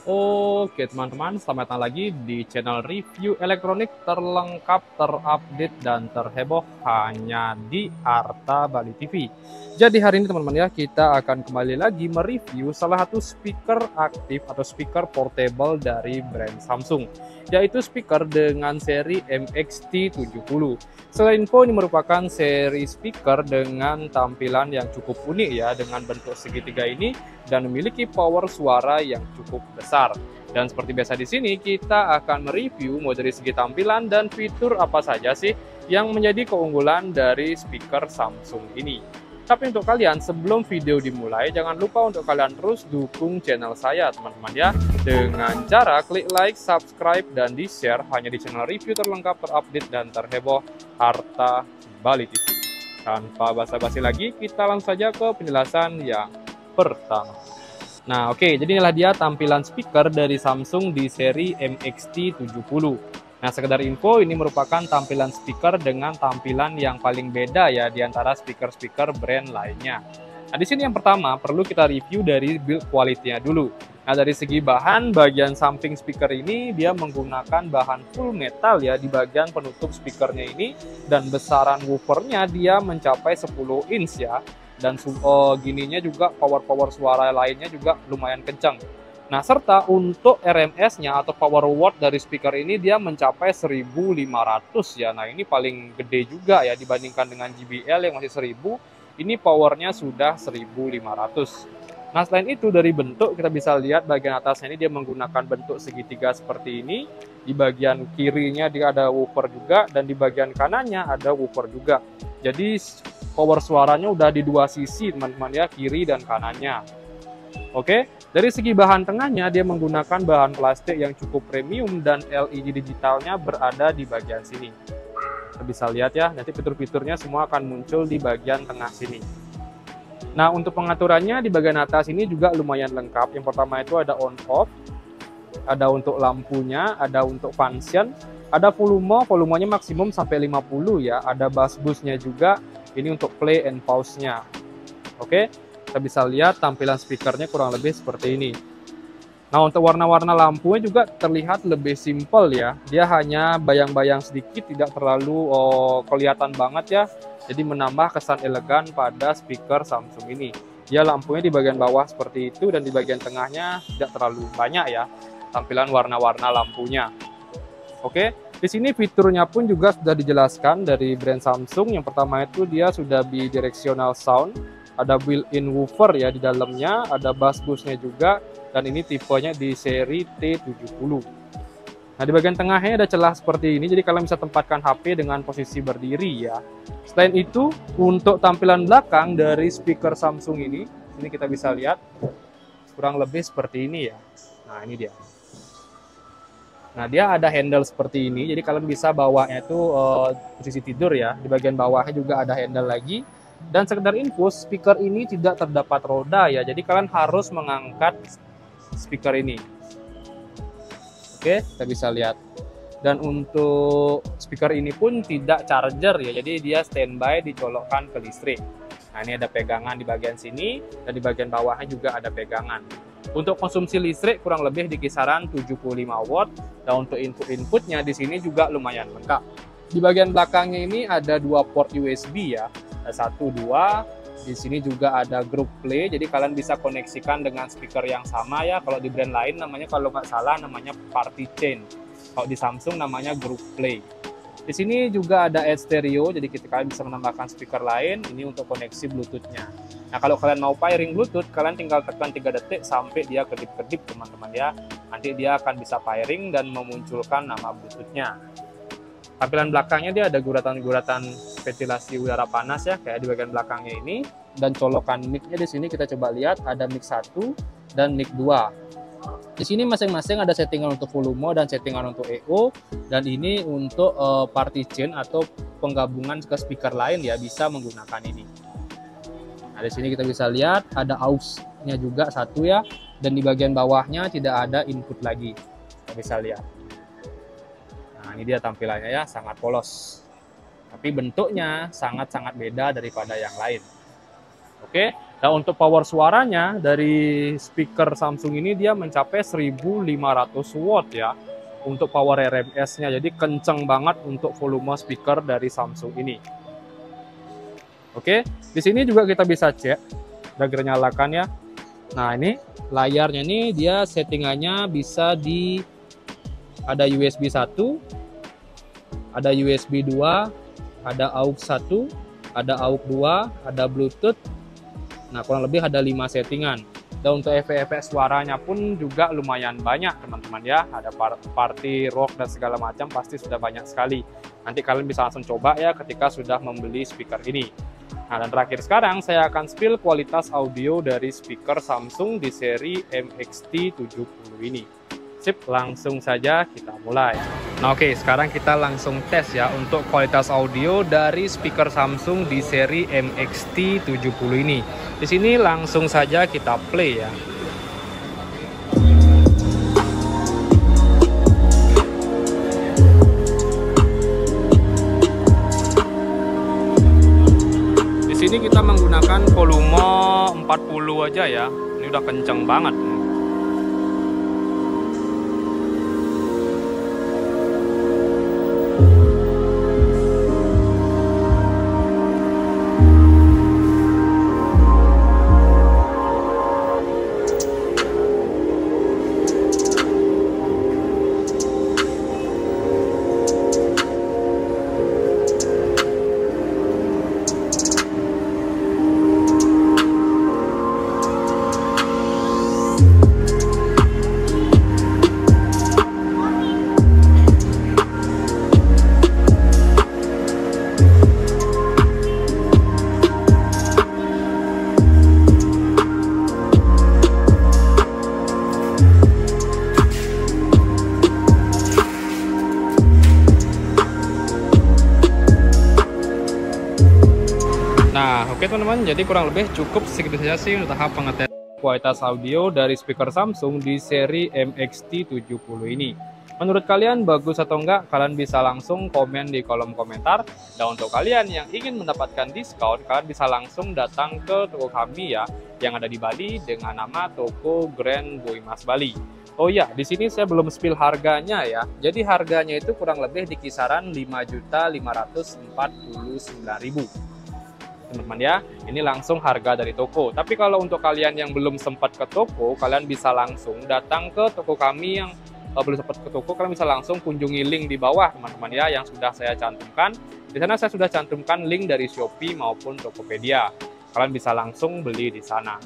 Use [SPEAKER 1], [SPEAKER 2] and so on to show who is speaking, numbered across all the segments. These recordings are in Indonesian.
[SPEAKER 1] Oke teman-teman, selamat datang lagi di channel review elektronik terlengkap, terupdate, dan terheboh hanya di Arta Bali TV. Jadi hari ini teman-teman ya, kita akan kembali lagi mereview salah satu speaker aktif atau speaker portable dari brand Samsung, yaitu speaker dengan seri MXT70. Selain info, ini merupakan seri speaker dengan tampilan yang cukup unik ya, dengan bentuk segitiga ini dan memiliki power suara yang cukup besar. Dan seperti biasa di sini kita akan mereview mulai dari segi tampilan dan fitur apa saja sih yang menjadi keunggulan dari speaker Samsung ini. Tapi untuk kalian, sebelum video dimulai, jangan lupa untuk kalian terus dukung channel saya teman-teman ya, dengan cara klik like, subscribe, dan di-share hanya di channel review terlengkap, terupdate, dan terheboh Arta Bali TV. Tanpa basa-basi lagi, kita langsung saja ke penjelasan yang pertama. Nah oke, jadi inilah dia tampilan speaker dari Samsung di seri MXT70. Nah sekedar info, ini merupakan tampilan speaker dengan tampilan yang paling beda ya di antara speaker-speaker brand lainnya. Nah di sini yang pertama perlu kita review dari build quality-nya dulu. Nah dari segi bahan, bagian samping speaker ini dia menggunakan bahan full metal ya di bagian penutup speakernya ini, dan besaran woofernya dia mencapai 10 inch ya. Dan gininya juga power suara lainnya juga lumayan kencang. Nah, serta untuk RMS-nya atau power watt dari speaker ini dia mencapai 1500 ya. Nah, ini paling gede juga ya dibandingkan dengan JBL yang masih 1000, ini powernya sudah 1500. Nah, selain itu dari bentuk kita bisa lihat bagian atasnya ini dia menggunakan bentuk segitiga seperti ini. Di bagian kirinya dia ada woofer juga, dan di bagian kanannya ada woofer juga. Jadi power suaranya udah di dua sisi teman-teman ya, kiri dan kanannya. Oke, dari segi bahan tengahnya dia menggunakan bahan plastik yang cukup premium dan LED digitalnya berada di bagian sini. Kita bisa lihat ya, nanti fitur-fiturnya semua akan muncul di bagian tengah sini. Nah, untuk pengaturannya di bagian atas ini juga lumayan lengkap. Yang pertama itu ada on off, ada untuk lampunya, ada untuk function, ada volumenya maksimum sampai 50 ya, ada bass boost-nya juga, ini untuk play and pause-nya. Oke, kita bisa lihat tampilan speakernya kurang lebih seperti ini. Nah, untuk warna-warna lampunya juga terlihat lebih simple ya. Dia hanya bayang-bayang sedikit, tidak terlalu kelihatan banget ya. Jadi menambah kesan elegan pada speaker Samsung ini. Dia lampunya di bagian bawah seperti itu, dan di bagian tengahnya tidak terlalu banyak ya tampilan warna-warna lampunya. Oke, di sini fiturnya pun juga sudah dijelaskan dari brand Samsung. Yang pertama itu dia sudah bidirectional sound, ada built-in woofer ya di dalamnya, ada bass boost-nya juga, dan ini tipenya di seri T70. Nah, di bagian tengahnya ada celah seperti ini, jadi kalian bisa tempatkan HP dengan posisi berdiri ya. Selain itu, untuk tampilan belakang dari speaker Samsung ini kita bisa lihat kurang lebih seperti ini ya. Nah, ini dia. Nah, dia ada handle seperti ini, jadi kalian bisa bawanya itu posisi tidur ya. Di bagian bawahnya juga ada handle lagi. Dan sekedar info, speaker ini tidak terdapat roda ya, jadi kalian harus mengangkat speaker ini. Oke, kita bisa lihat. Dan untuk speaker ini pun tidak charger ya, jadi dia standby dicolokkan ke listrik. Nah, ini ada pegangan di bagian sini, dan di bagian bawahnya juga ada pegangan. Untuk konsumsi listrik kurang lebih di kisaran 75 watt, dan untuk input-inputnya di sini juga lumayan lengkap. Di bagian belakangnya ini ada dua port USB ya, ada 1, 2. Di sini juga ada group play, jadi kalian bisa koneksikan dengan speaker yang sama ya. Kalau di brand lain namanya, kalau nggak salah namanya party chain. Kalau di Samsung namanya group play. Di sini juga ada edge stereo, jadi kalian bisa menambahkan speaker lain. Ini untuk koneksi Bluetooth-nya. Nah, kalau kalian mau pairing Bluetooth, kalian tinggal tekan 3 detik sampai dia kedip-kedip teman-teman ya. Nanti dia akan bisa pairing dan memunculkan nama Bluetooth-nya. Tampilan belakangnya dia ada guratan-guratan ventilasi udara panas ya, kayak di bagian belakangnya ini. Dan colokan mic-nya di sini kita coba lihat, ada mic 1 dan mic 2. Di sini masing-masing ada settingan untuk volume dan settingan untuk EO, dan ini untuk party chain atau penggabungan ke speaker lain ya, bisa menggunakan ini. Nah, di sini kita bisa lihat ada aux-nya juga 1 ya, dan di bagian bawahnya tidak ada input lagi. Kita bisa lihat. Nah, ini dia tampilannya ya, sangat polos. Tapi bentuknya sangat-sangat beda daripada yang lain. Oke. Nah, untuk power suaranya dari speaker Samsung ini dia mencapai 1500 watt ya untuk power RMS-nya. Jadi kenceng banget untuk volume speaker dari Samsung ini. Oke, di sini juga kita bisa cek, udah kita nyalakan ya. Nah, ini layarnya nih dia settingannya bisa ada USB 1, ada USB 2, ada AUX 1, ada AUX 2, ada Bluetooth. Nah, kurang lebih ada 5 settingan. Dan untuk efek-efek suaranya pun juga lumayan banyak teman-teman ya. Ada party, rock, dan segala macam pasti sudah banyak sekali. Nanti kalian bisa langsung coba ya ketika sudah membeli speaker ini. Nah, dan terakhir sekarang saya akan spill kualitas audio dari speaker Samsung di seri MXT70 ini. Sip, langsung saja kita mulai. Nah, oke, sekarang kita langsung tes ya untuk kualitas audio dari speaker Samsung di seri MXT70 ini. Di sini langsung saja kita play ya. Di sini kita menggunakan volume 40 aja ya. Ini udah kenceng banget. Nah, oke teman-teman, jadi kurang lebih cukup segitu saja sih untuk tahap pengetesan kualitas audio dari speaker Samsung di seri MXT70 ini. Menurut kalian bagus atau enggak? Kalian bisa langsung komen di kolom komentar. Dan untuk kalian yang ingin mendapatkan diskon, kalian bisa langsung datang ke toko kami ya, yang ada di Bali dengan nama Toko Grand Boimas Bali. Oh iya, di sini saya belum spill harganya ya. Jadi harganya itu kurang lebih di kisaran 5.549.000. Teman-teman ya, ini langsung harga dari toko. Tapi kalau untuk kalian yang belum sempat ke toko, kalian bisa langsung datang ke toko kami. Yang belum sempat ke toko, kalian bisa langsung kunjungi link di bawah teman-teman ya, yang sudah saya cantumkan. Di sana saya sudah cantumkan link dari Shopee maupun Tokopedia. Kalian bisa langsung beli di sana.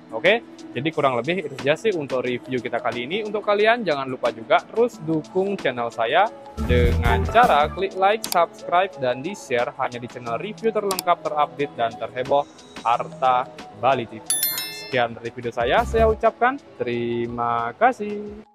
[SPEAKER 1] Oke, jadi kurang lebih itu saja sih untuk review kita kali ini. Untuk kalian jangan lupa juga terus dukung channel saya dengan cara klik like, subscribe, dan di-share hanya di channel review terlengkap, terupdate, dan terheboh Arta Bali TV. Sekian dari video saya ucapkan terima kasih.